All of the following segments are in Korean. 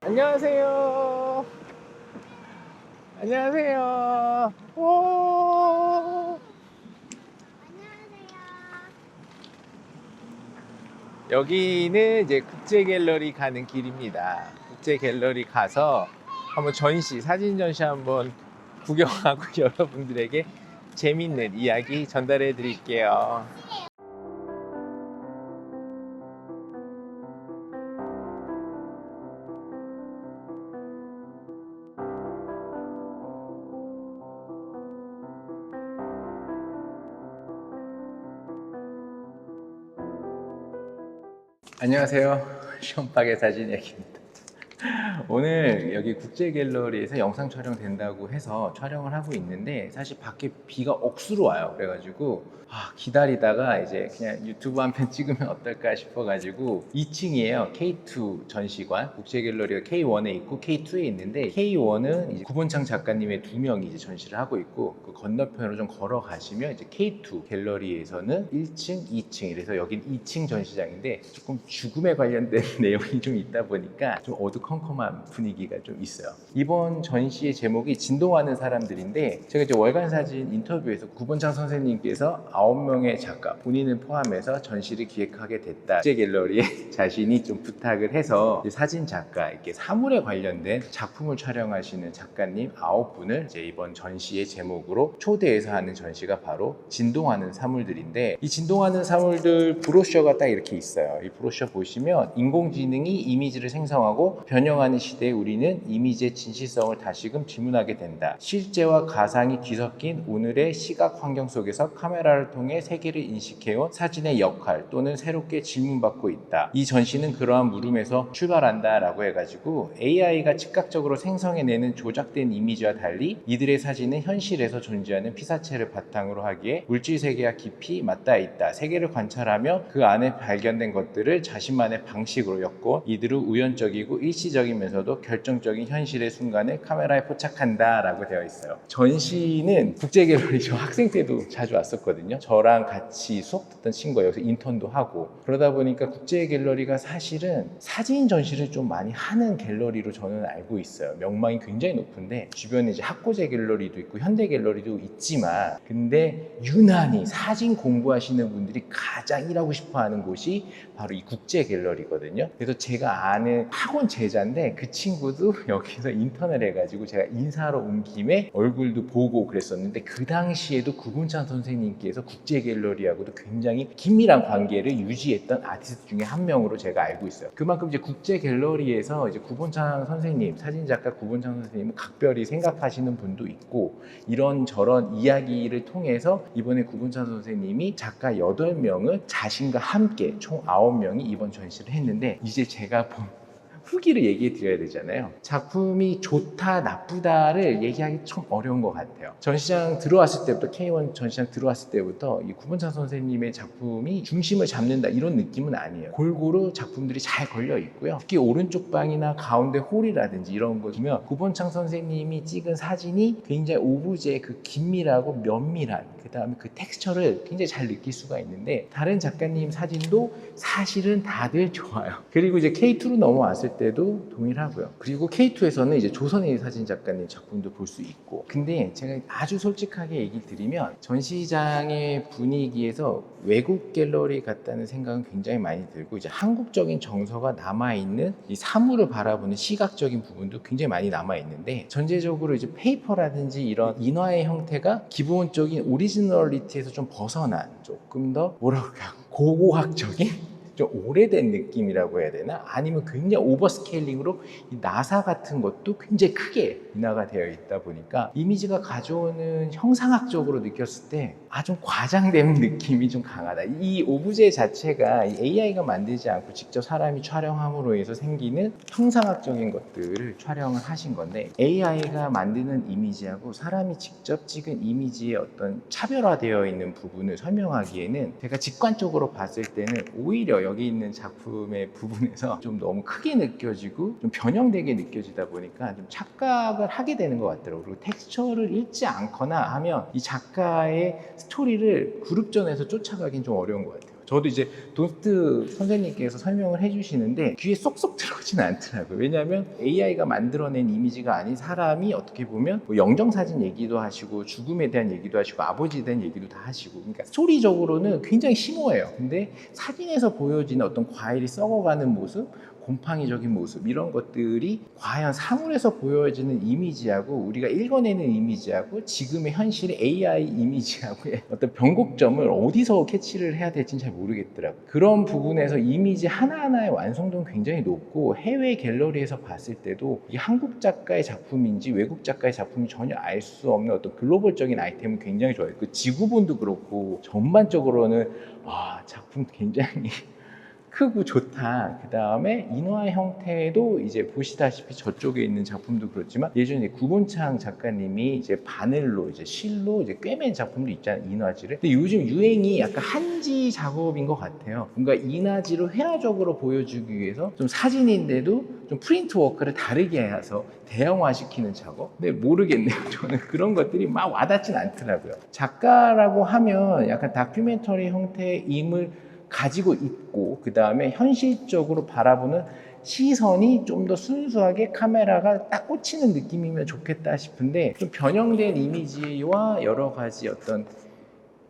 안녕하세요. 안녕하세요. 오. 여기는 이제 국제 갤러리 가는 길입니다. 국제 갤러리 가서 한번 사진 전시 한번 구경하고 여러분들에게 재밌는 이야기 전달해 드릴게요. 안녕하세요. 시원파의 사진 얘기입니다. 오늘 여기 국제 갤러리에서 영상 촬영 된다고 해서 촬영을 하고 있는데, 사실 밖에 비가 억수로 와요. 그래가지고 기다리다가 이제 그냥 유튜브 한 편 찍으면 어떨까 싶어가지고 2층이에요. K2 전시관. 국제 갤러리가 K1에 있고 K2에 있는데, K1은 이제 구본창 작가님의 2명이 이제 전시를 하고 있고, 그 건너편으로 좀 걸어가시면 이제 K2 갤러리에서는 1층, 2층, 그래서 여긴 2층 전시장인데 조금 죽음에 관련된 내용이 좀 있다 보니까 좀 어두컴컴한 분위기가 좀 있어요. 이번 전시의 제목이 진동하는 사람들인데, 제가 이제 월간 사진 인터뷰에서 구본창 선생님께서 9명의 작가, 본인을 포함해서 전시를 기획하게 됐다. 국제 갤러리에 자신이 좀 부탁을 해서 사진 작가, 이렇게 사물에 관련된 작품을 촬영하시는 작가님 9분을 이제 이번 전시의 제목으로 초대해서 하는 전시가 바로 진동하는 사물들인데, 이 진동하는 사물들 브로셔가 딱 이렇게 있어요. 이 브로셔 보시면 인공지능이 이미지를 생성하고 변형하는 시대에 우리는 이미지의 진실성을 다시금 질문하게 된다. 실제와 가상이 뒤섞인 오늘의 시각 환경 속에서 카메라를 통해 세계를 인식해온 사진의 역할 또는 새롭게 질문받고 있다. 이 전시는 그러한 물음에서 출발한다 라고 해가지고, AI가 즉각적으로 생성해내는 조작된 이미지와 달리 이들의 사진은 현실에서 존재하는 피사체를 바탕으로 하기에 물질 세계와 깊이 맞닿아 있다. 세계를 관찰하며 그 안에 발견된 것들을 자신만의 방식으로 엮고 이들은 우연적이고 일시적이면서도 결정적인 현실의 순간을 카메라에 포착한다 라고 되어 있어요. 전시는 국제 갤러리 저 학생 때도 자주 왔었거든요. 저랑 같이 수업 듣던 친구가 여기서 인턴도 하고, 그러다 보니까 국제 갤러리가 사실은 사진 전시를 좀 많이 하는 갤러리로 저는 알고 있어요. 명망이 굉장히 높은데, 주변에 이제 학고제 갤러리도 있고 현대 갤러리도 있지만, 근데 유난히 사진 공부하시는 분들이 가장 일하고 싶어 하는 곳이 바로 이 국제 갤러리거든요. 그래서 제가 아는 학원 제자인데, 그 친구도 여기서 인턴을 해가지고 제가 인사하러 온 김에 얼굴도 보고 그랬었는데, 그 당시에도 구본창 선생님께서 국제 갤러리하고도 굉장히 긴밀한 관계를 유지했던 아티스트 중에 한 명으로 제가 알고 있어요. 그만큼 이제 국제 갤러리에서 이제 구본창 선생님, 사진작가 구본창 선생님은 각별히 생각하시는 분도 있고, 이런저런 이야기를 통해서 이번에 구본창 선생님이 작가 8명을 자신과 함께 총 9명이 이번 전시를 했는데, 이제 제가 본 후기를 얘기해 드려야 되잖아요. 작품이 좋다 나쁘다를 얘기하기 좀 어려운 것 같아요. 전시장 들어왔을 때부터, K1 전시장 들어왔을 때부터 이 구본창 선생님의 작품이 중심을 잡는다 이런 느낌은 아니에요. 골고루 작품들이 잘 걸려 있고요. 특히 오른쪽 방이나 가운데 홀이라든지 이런 거 보면 구본창 선생님이 찍은 사진이 굉장히 오브제의 그 긴밀하고 면밀한, 그 다음에 그 텍스처를 굉장히 잘 느낄 수가 있는데, 다른 작가님 사진도 사실은 다들 좋아요. 그리고 이제 K2로 넘어왔을 때도 동일하고요. 그리고 K2에서는 이제 조선의 사진 작가님 작품도 볼 수 있고, 근데 제가 아주 솔직하게 얘기 드리면 전시장의 분위기에서 외국 갤러리 같다는 생각은 굉장히 많이 들고, 이제 한국적인 정서가 남아있는 이 사물을 바라보는 시각적인 부분도 굉장히 많이 남아있는데, 전체적으로 이제 페이퍼라든지 이런 인화의 형태가 기본적인 오리지널리티에서 좀 벗어난, 조금 더 뭐라고 할까, 고고학적인 좀 오래된 느낌이라고 해야 되나? 아니면 굉장히 오버스케일링으로 이 나사 같은 것도 굉장히 크게 인화가 되어 있다 보니까 이미지가 가져오는 형상학적으로 느꼈을 때 좀 과장된 느낌이 좀 강하다. 이 오브제 자체가 AI가 만들지 않고 직접 사람이 촬영함으로 해서 생기는 형상학적인 것들을 촬영을 하신 건데, AI가 만드는 이미지하고 사람이 직접 찍은 이미지의 어떤 차별화되어 있는 부분을 설명하기에는, 제가 직관적으로 봤을 때는 오히려 여기 있는 작품의 부분에서 좀 너무 크게 느껴지고 좀 변형되게 느껴지다 보니까 좀 착각을 하게 되는 것 같더라고요. 그리고 텍스처를 읽지 않거나 하면 이 작가의 스토리를 그룹전에서 쫓아가긴 좀 어려운 것 같아요. 저도 이제 돈스트 선생님께서 설명을 해주시는데 귀에 쏙쏙 들어오지는 않더라고요. 왜냐하면 AI가 만들어낸 이미지가 아닌 사람이 어떻게 보면 뭐 영정사진 얘기도 하시고 죽음에 대한 얘기도 하시고 아버지에 대한 얘기도 다 하시고, 그러니까 스토리적으로는 굉장히 심오해요. 근데 사진에서 보여지는 어떤 과일이 썩어가는 모습, 곰팡이적인 모습, 이런 것들이 과연 사물에서 보여지는 이미지하고 우리가 읽어내는 이미지하고 지금의 현실의 AI 이미지하고의 어떤 변곡점을 어디서 캐치를 해야 될지는 잘 모르겠더라고요. 그런 부분에서 이미지 하나하나의 완성도는 굉장히 높고, 해외 갤러리에서 봤을 때도 이게 한국 작가의 작품인지 외국 작가의 작품인지 전혀 알 수 없는 어떤 글로벌적인 아이템은 굉장히 좋아요. 그 지구본도 그렇고 전반적으로는 작품 굉장히 크고 좋다. 그 다음에 인화 형태도 이제 보시다시피 저쪽에 있는 작품도 그렇지만 예전에 구본창 작가님이 이제 바늘로 이제 실로 이제 꿰맨 작품도 있잖아요, 인화지를. 근데 요즘 유행이 약간 한지 작업인 것 같아요. 뭔가 인화지를 회화적으로 보여주기 위해서 좀 사진인데도 좀 프린트 워크를 다르게 해서 대형화시키는 작업? 근데 모르겠네요. 저는 그런 것들이 막 와닿진 않더라고요. 작가라고 하면 약간 다큐멘터리 형태의 임을 가지고 있고, 그 다음에 현실적으로 바라보는 시선이 좀 더 순수하게 카메라가 딱 꽂히는 느낌이면 좋겠다 싶은데, 좀 변형된 이미지와 여러 가지 어떤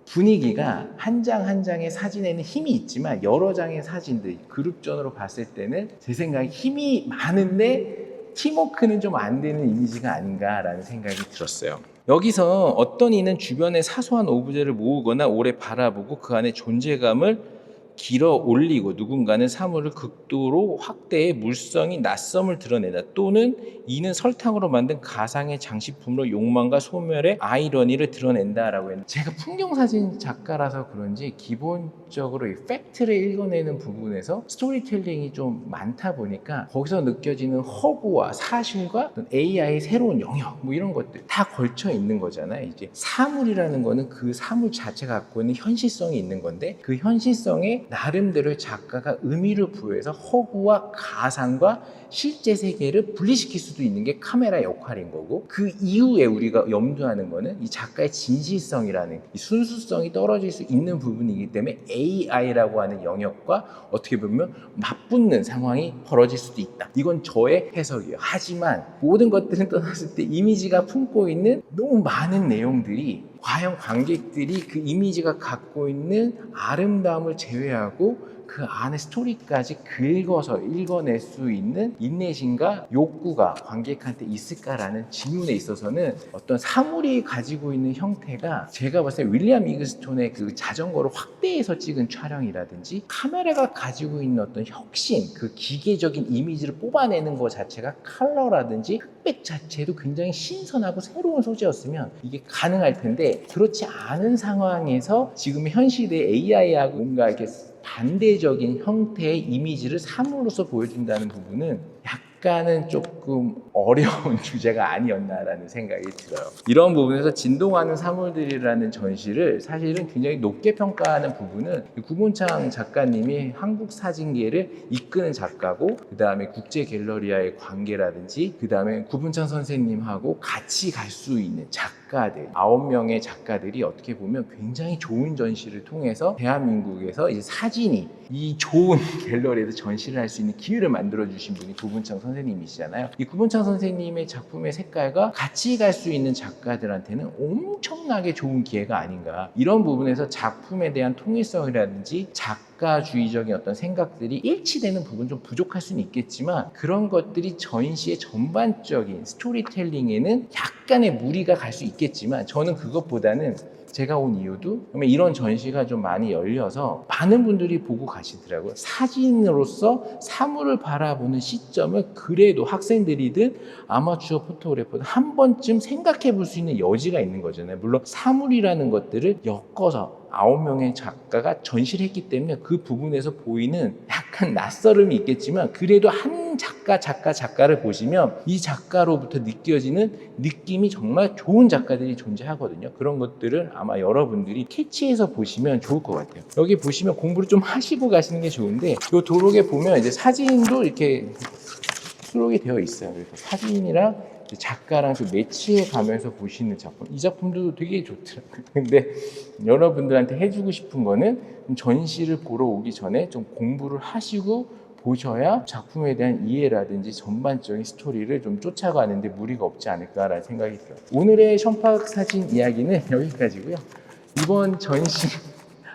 분위기가 한 장 한 장의 사진에는 힘이 있지만 여러 장의 사진들 그룹전으로 봤을 때는 제 생각에 힘이 많은데 팀워크는 좀 안 되는 이미지가 아닌가라는 생각이 들었어요. 여기서 어떤 이는 주변의 사소한 오브제를 모으거나 오래 바라보고 그 안에 존재감을 길어 올리고, 누군가는 사물을 극도로 확대해 물성이 낯섦을 드러내다. 또는 이는 설탕으로 만든 가상의 장식품으로 욕망과 소멸의 아이러니를 드러낸다라고 했는데, 제가 풍경사진 작가라서 그런지 기본적으로 이 팩트를 읽어내는 부분에서 스토리텔링이 좀 많다 보니까 거기서 느껴지는 허구와 사실과 AI의 새로운 영역 뭐 이런 것들 다 걸쳐 있는 거잖아요. 이제 사물이라는 거는 그 사물 자체가 갖고 있는 현실성이 있는 건데, 그 현실성에 나름대로 작가가 의미를 부여해서 허구와 가상과 실제 세계를 분리시킬 수도 있는 게 카메라의 역할인 거고, 그 이후에 우리가 염두하는 거는 이 작가의 진실성이라는 이 순수성이 떨어질 수 있는 부분이기 때문에 AI라고 하는 영역과 어떻게 보면 맞붙는 상황이 벌어질 수도 있다. 이건 저의 해석이에요. 하지만 모든 것들은 떠났을 때 이미지가 품고 있는 너무 많은 내용들이 과연 관객들이 그 이미지가 갖고 있는 아름다움을 제외하고 그 안에 스토리까지 긁어서 읽어낼 수 있는 인내심과 욕구가 관객한테 있을까라는 질문에 있어서는 어떤 사물이 가지고 있는 형태가, 제가 봤을 때 윌리엄 이그스톤의 그 자전거를 확대해서 찍은 촬영이라든지 카메라가 가지고 있는 어떤 혁신, 그 기계적인 이미지를 뽑아내는 것 자체가 컬러라든지 흑백 자체도 굉장히 신선하고 새로운 소재였으면 이게 가능할 텐데, 그렇지 않은 상황에서 지금 현 시대의 AI하고 뭔가 이렇게 반대적인 형태의 이미지를 사물로서 보여준다는 부분은 약간은 조금 어려운 주제가 아니었나라는 생각이 들어요. 이런 부분에서 진동하는 사물들이라는 전시를 사실은 굉장히 높게 평가하는 부분은 구본창 작가님이 한국 사진계를 이끄는 작가고, 그 다음에 국제 갤러리아의 관계라든지, 그 다음에 구본창 선생님하고 같이 갈 수 있는 작가들 9명의 작가들이 어떻게 보면 굉장히 좋은 전시를 통해서 대한민국에서 이제 사진이 이 좋은 갤러리에서 전시를 할 수 있는 기회를 만들어 주신 분이 구본창 선생님이시잖아요. 이 구본창 선생님의 작품의 색깔과 같이 갈 수 있는 작가들한테는 엄청나게 좋은 기회가 아닌가. 이런 부분에서 작품에 대한 통일성이라든지 작가주의적인 어떤 생각들이 일치되는 부분 좀 부족할 수는 있겠지만, 그런 것들이 전시의 전반적인 스토리텔링에는 약간의 무리가 갈 수 있겠지만, 저는 그것보다는 제가 온 이유도 이런 전시가 좀 많이 열려서 많은 분들이 보고 가시더라고요. 사진으로서 사물을 바라보는 시점을 그래도 학생들이든 아마추어 포토그래퍼든 한 번쯤 생각해 볼 수 있는 여지가 있는 거잖아요. 물론 사물이라는 것들을 엮어서 9명의 작가가 전시를 했기 때문에 그 부분에서 보이는 약간 낯설음이 있겠지만, 그래도 한 작가를 보시면 이 작가로부터 느껴지는 느낌이 정말 좋은 작가들이 존재하거든요. 그런 것들을 아마 여러분들이 캐치해서 보시면 좋을 것 같아요. 여기 보시면 공부를 좀 하시고 가시는 게 좋은데, 이 도록에 보면 이제 사진도 이렇게 수록이 되어 있어요. 그래서 사진이랑 작가랑 좀 매치해 가면서 보시는 작품, 이 작품도 되게 좋더라고요. 근데 여러분들한테 해주고 싶은 거는 전시를 보러 오기 전에 좀 공부를 하시고 보셔야 작품에 대한 이해라든지 전반적인 스토리를 좀 쫓아가는데 무리가 없지 않을까라는 생각이 들어요. 오늘의 션팍 사진 이야기는 여기까지고요. 이번 전시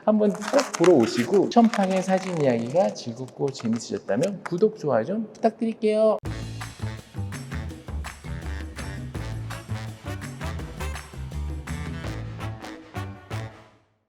한번 꼭 보러 오시고 션팍의 사진 이야기가 즐겁고 재밌으셨다면 구독, 좋아요 좀 부탁드릴게요.